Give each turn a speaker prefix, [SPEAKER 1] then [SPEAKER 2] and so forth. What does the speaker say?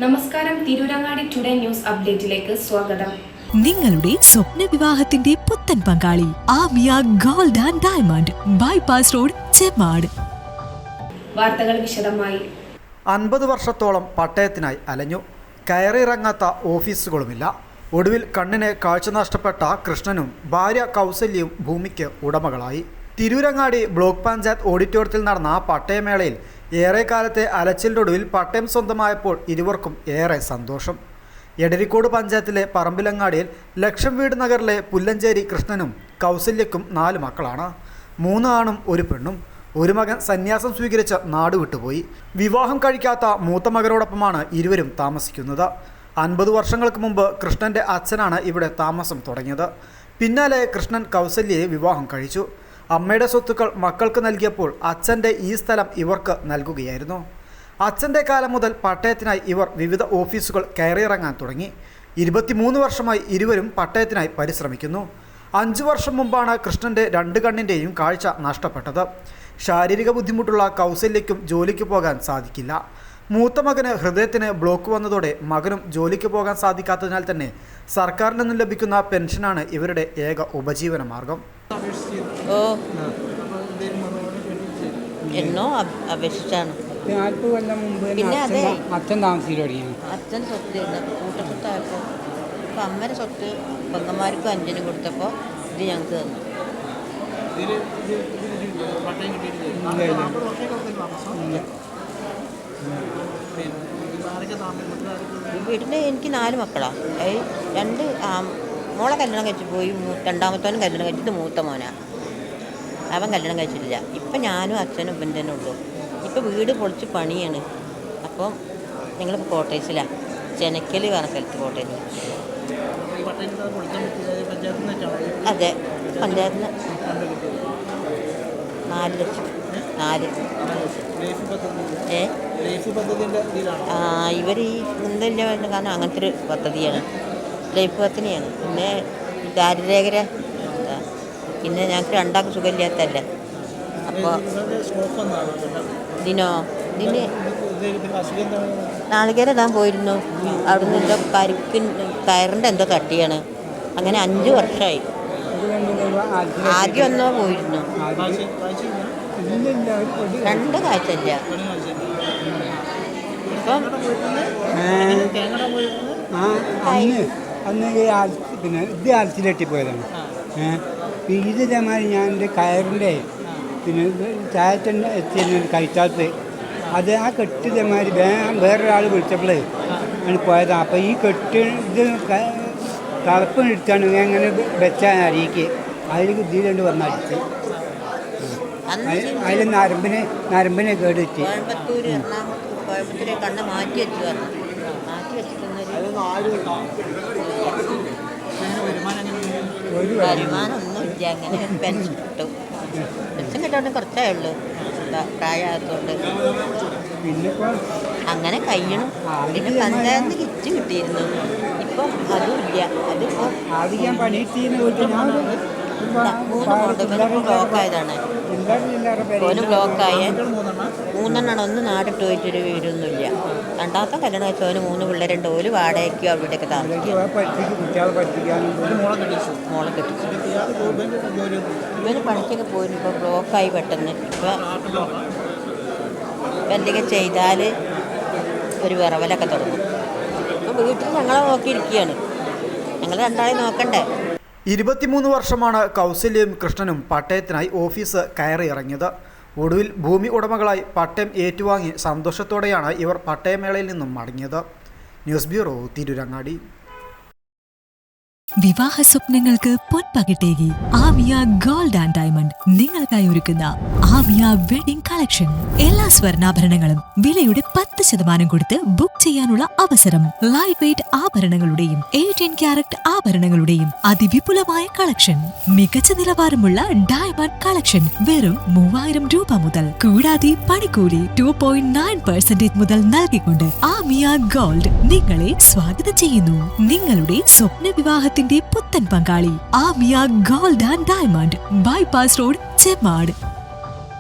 [SPEAKER 1] നമസ്കാരം, Tirurangadi today news അപ്ഡേറ്റിലേക്ക് സ്വാഗതം.
[SPEAKER 2] നിങ്ങളുടെ സ്വപ്ന വിവാഹത്തിന്റെ പുത്തൻ പങ്കാളി Amiya gold and diamond bypass road, Chemmad.
[SPEAKER 1] വാർത്തകൾ വിശദമായി.
[SPEAKER 3] 50 വർഷത്തോളം പട്ടയത്തിനായി അലഞ്ഞു. കയറിയിറങ്ങാത്ത ഓഫീസുകളുമില്ല. ഒടുവിൽ കണ്ണിന് കാഴ്ച നഷ്ടപ്പെട്ട കൃഷ്ണനും ഭാര്യ കൗസല്യയും ഭൂമിക്ക് ഉടമകളായി. തിരൂരങ്ങാടി ബ്ലോക്ക് പഞ്ചായത്ത് ഓഡിറ്റോറിയത്തിൽ നടന്ന പട്ടയമേളയിൽ ഏറെക്കാലത്തെ അലച്ചിലിനൊടുവിൽ പട്ടയം സ്വന്തമായപ്പോൾ ഇരുവർക്കും ഏറെ സന്തോഷം. എടരിക്കോട് പഞ്ചായത്തിലെ പറമ്പിലങ്ങാടിയിൽ ലക്ഷം വീട് നഗറിലെ പുല്ലഞ്ചേരി കൃഷ്ണനും കൗസല്യക്കും 4 മക്കളാണ്. 3 ആണും 1 പെണ്ണും. ഒരു മകൻ സന്യാസം സ്വീകരിച്ച് നാട് വിട്ടുപോയി. വിവാഹം കഴിക്കാത്ത മൂത്ത മകനോടൊപ്പമാണ് ഇരുവരും താമസിക്കുന്നത്. 50 വർഷങ്ങൾക്ക് മുമ്പ് കൃഷ്ണൻ്റെ അച്ഛനാണ് ഇവിടെ താമസം തുടങ്ങിയത്. പിന്നാലെ കൃഷ്ണൻ കൗസല്യയെ വിവാഹം കഴിച്ചു. അമ്മയുടെ സ്വത്തുക്കൾ മക്കൾക്ക് നൽകിയപ്പോൾ അച്ഛൻ്റെ ഈ സ്ഥലം ഇവർക്ക് നൽകുകയായിരുന്നു. അച്ഛൻ്റെ കാലം മുതൽ പട്ടയത്തിനായി ഇവർ വിവിധ ഓഫീസുകൾ കയറിയിറങ്ങാൻ തുടങ്ങി. 23 വർഷമായി ഇരുവരും പട്ടയത്തിനായി പരിശ്രമിക്കുന്നു. 5 വർഷം മുമ്പാണ് കൃഷ്ണൻ്റെ 2 കണ്ണിൻ്റെയും കാഴ്ച നഷ്ടപ്പെട്ടത്. ശാരീരിക ബുദ്ധിമുട്ടുള്ള കൗസല്യയ്ക്കും ജോലിക്ക് പോകാൻ സാധിക്കില്ല. മൂത്ത മകന് ഹൃദയത്തിന് ബ്ലോക്ക് വന്നതോടെ മകനും ജോലിക്ക് പോകാൻ സാധിക്കാത്തതിനാൽ തന്നെ സർക്കാരിൽ നിന്നും ലഭിക്കുന്ന പെൻഷനാണ് ഇവരുടെ ഏക ഉപജീവന മാർഗം.
[SPEAKER 4] എന്നോ അപേക്ഷിച്ചാണ്.
[SPEAKER 5] 40 കൊല്ലം മുമ്പ്
[SPEAKER 4] പിന്നെ അതെ
[SPEAKER 5] അച്ഛൻ താമസിച്ചു തുടങ്ങിയത്.
[SPEAKER 4] അച്ഛൻ സ്വത്ത് കൂട്ടസ്വത്തായപ്പോൾ ഇപ്പം അമ്മയുടെ സ്വത്ത് പെങ്ങന്മാർക്കും 5 കൊടുത്തപ്പോൾ ഇത് ഞങ്ങൾക്ക് തന്നു. വീട്ടിൽ എനിക്ക് 4 മക്കളാണ്. 2 മോളെ കല്യാണം കഴിച്ച് പോയി. രണ്ടാമത്തോനും കല്യാണം കഴിച്ചിട്ട് മൂത്ത മോനാണ്. അവൻ കല്യാണം കഴിച്ചിട്ടില്ല. ഇപ്പം ഞാനും അച്ഛനും ഇപ്പം തന്നെ ഉള്ളൂ. ഇപ്പം വീട് പൊളിച്ച് പണിയാണ്. അപ്പം ഞങ്ങളിപ്പോൾ കോട്ടേഴ്സിലാണ്, ചെനക്കൽ പറഞ്ഞ സ്ഥലത്ത് കോട്ടേഴ്സിൽ. അതെ, പഞ്ചായത്തിൽ 4 ലക്ഷം. 4 ഇവർ ഈ എന്തില്ല കാരണം അങ്ങനത്തെ ഒരു പദ്ധതിയാണ്, ലൈഫ് പദ്ധതിയാണ്. പിന്നെ ദാരിദ്ര്യകര പിന്നെ ഞങ്ങൾക്ക് 2 സുഖമില്ലാത്തല്ലേ. അപ്പോൾ ഇതിന് നാളികേരം ഇടാൻ പോയിരുന്നു. അവിടുന്ന് എന്തോ കയറിൻ്റെ എന്തോ തട്ടിയാണ്. അങ്ങനെ 5 വർഷമായി. ആദ്യം ഒന്നോ പോയിരുന്നു. 2 കാഴ്ചയില്ല. ഇപ്പം
[SPEAKER 5] അന്ന് പിന്നെ ഇത് ആൽച്ചിലെട്ടിപ്പോയതാണ്. ഇത് ഇതേമാതിരി ഞാൻ എൻ്റെ കയറിൻ്റെ പിന്നെ ചായത്തന്നെ എത്തിയിരുന്നു കഴിച്ചാത്ത്. അത് ആ കെട്ട് ഇതേമാതിരി വേറൊരാൾ വിളിച്ചപ്പോഴേ ആണ് പോയതാണ്. അപ്പോൾ ഈ കെട്ട് ഇത് കളപ്പം എടുത്താണ് എങ്ങനെ വെച്ചാൽ അരിക്ക് അതിൽ ഇതിലുണ്ട് വന്നടിച്ച് അതിൽ നരമ്പിനെ കേടിച്ച്
[SPEAKER 4] കണ്ണ് മാറ്റി വെച്ചു. വരുമാനമൊന്നുമില്ല. അങ്ങനെ പെൻഷൻ കിട്ടും. പെൻഷൻ കിട്ടാണ്ട് കുറച്ചേ ഉള്ളൂ, പ്രായമായതുകൊണ്ട് അങ്ങനെ കഴിയണം. പിന്നെ പഞ്ചായത്ത് കിറ്റ് കിട്ടിയിരുന്നു. ഇപ്പം അതുമില്ല. അതിപ്പോൾ 3 ബ്ലോക്കായതാണ്. ഓന് ബ്ലോക്കായ 3 ഒന്ന് നാടിട്ട് പോയിട്ടൊരു വീടൊന്നുമില്ല. രണ്ടാമത്തെ കല്യാണം കഴിച്ച ഓന് 3 പിള്ളേരുണ്ട്. ഓല് വാടകയ്ക്കോ അവിടെയൊക്കെ താമസിക്കും. മോളെ കെട്ടിച്ചു. ഇവന് പണിക്കൊക്കെ പോയിരുന്നു. ഇപ്പോൾ ബ്ലോക്കായി പെട്ടെന്ന്. ഇപ്പം എന്തെങ്കിലും ചെയ്താൽ ഒരു വിറവലൊക്കെ തുടങ്ങും. ഇപ്പോൾ വീട്ടിൽ ഞങ്ങളെ നോക്കിയിരിക്കുകയാണ്. ഞങ്ങൾ 2 നോക്കണ്ടേ.
[SPEAKER 3] 23 വർഷമാണ് കൗസല്യയും കൃഷ്ണനും പട്ടയത്തിനായി ഓഫീസ് കയറിയിറങ്ങിയത്. ഒടുവിൽ ഭൂമി ഉടമകളായി പട്ടയം ഏറ്റുവാങ്ങി സന്തോഷത്തോടെയാണ് ഇവർ പട്ടയമേളയിൽ നിന്നും മടങ്ങിയത്. News bureau, Tirurangadi.
[SPEAKER 2] വിവാഹ സ്വപ്നങ്ങൾക്ക് പൊൻപകിട്ടേകി ആമിയ ഗോൾഡ് ആൻഡ് ഡയമണ്ട് നിങ്ങൾക്കായി ഒരുക്കുന്ന ആമിയ വെഡിംഗ് കളക്ഷൻ. എല്ലാ സ്വർണ്ണാഭരണങ്ങളും വിലയുടെ 10% കൊടുത്ത് ബുക്ക് ചെയ്യാനുള്ള അവസരം. ലൈറ്റ് വെയ്റ്റ് ആഭരണങ്ങളുടെയും 18 ക്യാരറ്റ് ആഭരണങ്ങളുടെയും അതിവിപുലമായ കളക്ഷൻ. മികച്ച നിലവാരമുള്ള ഡയമണ്ട് കളക്ഷൻ വെറും 3000 രൂപ മുതൽ. കൂടാതെ പണിക്കൂലി 2.9% മുതൽ നൽകിക്കൊണ്ട് ആമിയ ഗോൾഡ് നിങ്ങളെ സ്വാഗതം ചെയ്യുന്നു. നിങ്ങളുടെ സ്വപ്ന വിവാഹ പുത്തൻ പങ്കാളി Amiya gold and diamond bypass road, Chemmad.